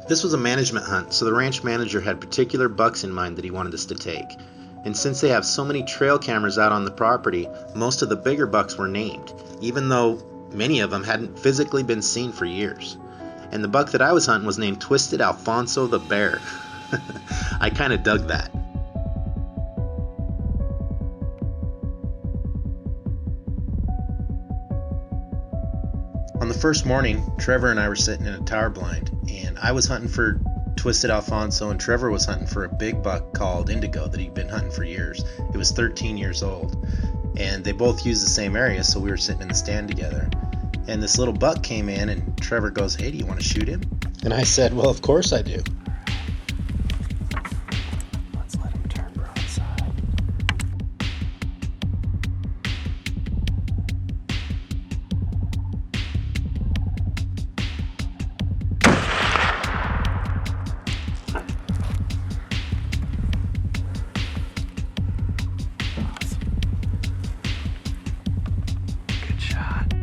This was a management hunt, so the ranch manager had particular bucks in mind that he wanted us to take. And since they have so many trail cameras out on the property, most of the bigger bucks were named, even though many of them hadn't physically been seen for years. And the buck that I was hunting was named Twisted Alfonso the Bear. I kind of dug that. On the first morning, Trevor and I were sitting in a tower blind, and I was hunting for Twisted Alfonso, and Trevor was hunting for a big buck called Indigo that he'd been hunting for years. It was 13 years old, and they both used the same area, so we were sitting in the stand together. And this little buck came in, and Trevor goes, "Hey, do you want to shoot him?" And I said, "Well, of course I do." Let's let him turn broadside. Good shot.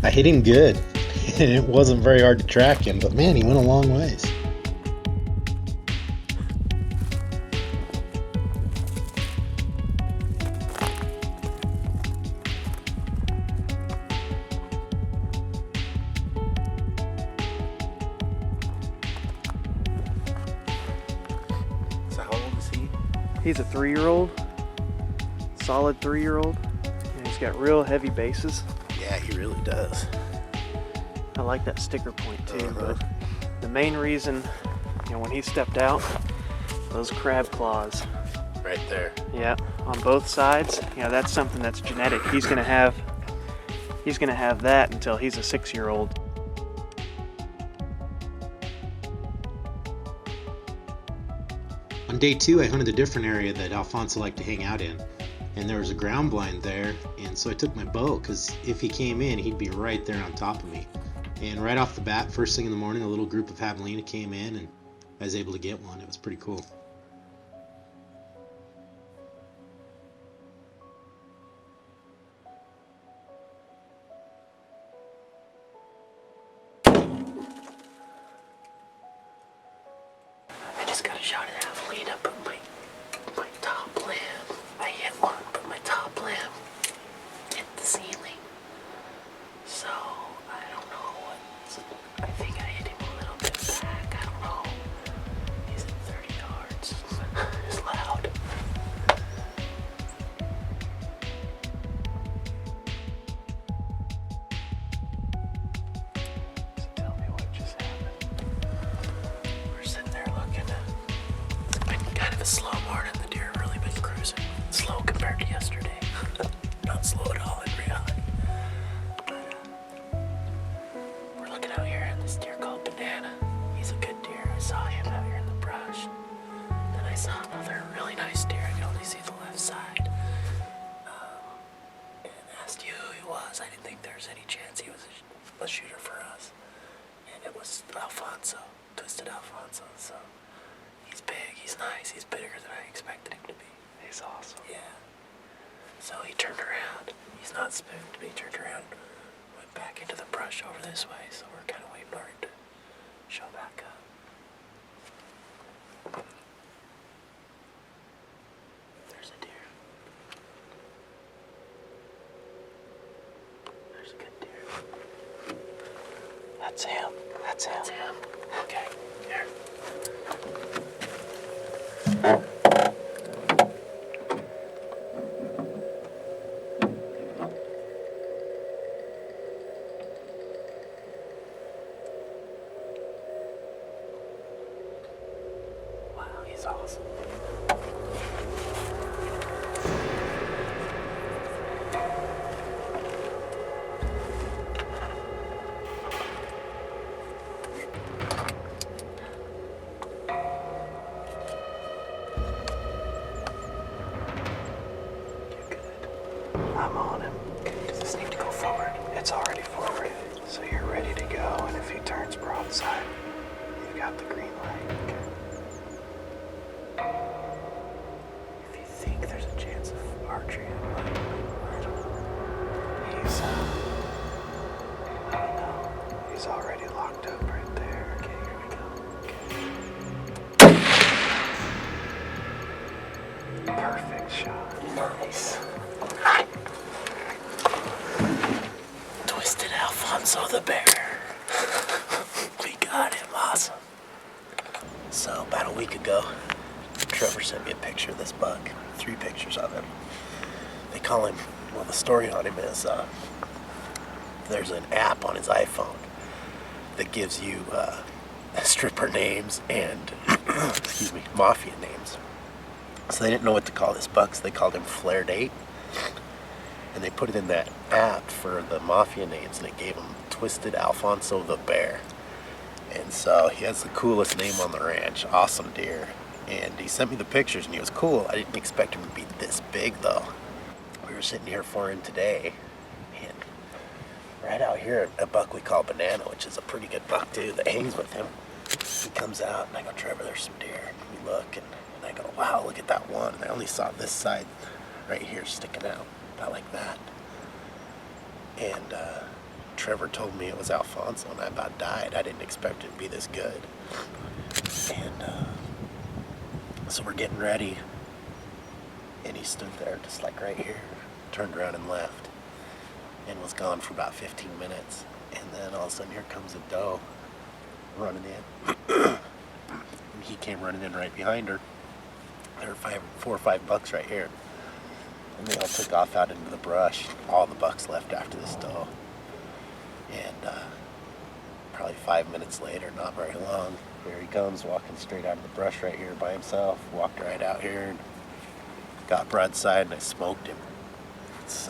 I hit him good, and it wasn't very hard to track him, but man, he went a long ways. So how old is he? He's a 3-year-old, solid 3-year-old, and he's got real heavy bases. Yeah, he really does. I like that sticker point too, but the main reason, when he stepped out, those crab claws. Right there. Yeah, on both sides. That's something that's genetic. He's gonna have that until he's a 6-year-old. On day 2, I hunted a different area that Alfonso liked to hang out in, and there was a ground blind there, and so I took my bow, because if he came in, he'd be right there on top of me. And right off the bat, first thing in the morning, a little group of javelina came in, and I was able to get one. It was pretty cool. I just got a shot at javelina, but my top limb, I hit one, but my top limb hit the ceiling. So, I don't know I think I hit him a little bit back, I don't know. He's at 30 yards. It's loud. So tell me what just happened. We're sitting there looking. It's been kind of a slow morning. The deer have really been cruising. Slow compared to yesterday. Not slow at all in reality. But, we're looking out here and this deer called Banana. He's a good deer. I saw him out here in the brush. Then I saw another really nice deer. I could only see the left side. And asked you who he was. I didn't think there was any chance he was a shooter for us. And it was Alfonso. Twisted Alfonso. So he's big, he's nice, he's bigger than I expected him to be. He's awesome. Yeah. So he turned around. He's not spooked, but he turned around, went back into the brush over this way, so we're kind of waiting for him to show back up. There's a deer. There's a good deer. That's him. That's him. That's him. Okay, here. Wow, he's awesome. I'm on him. Does this need to go forward? It's already forward, so you're ready to go, and if he turns broadside, got the green light. Okay. If you think there's a chance of archery, I don't know. He's, I don't know. He's already locked up right there. Okay, here we go. Okay. Perfect shot. Nice. Twisted Alfonso the bear. We got him. Awesome. So about a week ago, Trevor sent me a picture of this buck. 3 pictures of him. They call him, well, the story on him is there's an app on his iPhone that gives you stripper names and excuse me, mafia names. So they didn't know what to call this buck, so they called him Flared 8. And they put it in that app for the mafia names, and it gave him Twisted Alfonso the bear. And so he has the coolest name on the ranch. Awesome deer. And he sent me the pictures, and he was cool. I didn't expect him to be this big, though. We were sitting here for him today, and right out here, a buck we call Banana, which is a pretty good buck, too, that hangs with him. He comes out, and I go, Trevor, there's some deer. And we look, and I go, wow, look at that one. And I only saw this side right here sticking out, about like that. And Trevor told me it was Alfonso, and I about died. I didn't expect it to be this good. And so we're getting ready, and he stood there just like right here, turned around and left, and was gone for about 15 minutes. And then all of a sudden, here comes a doe running in. And he came running in right behind her. There were 4 or 5 bucks right here. And they all took off out into the brush. All the bucks left after this doe. And probably 5 minutes later, not very long, here he comes walking straight out of the brush right here by himself. Walked right out here and got broadside, and I smoked him. It's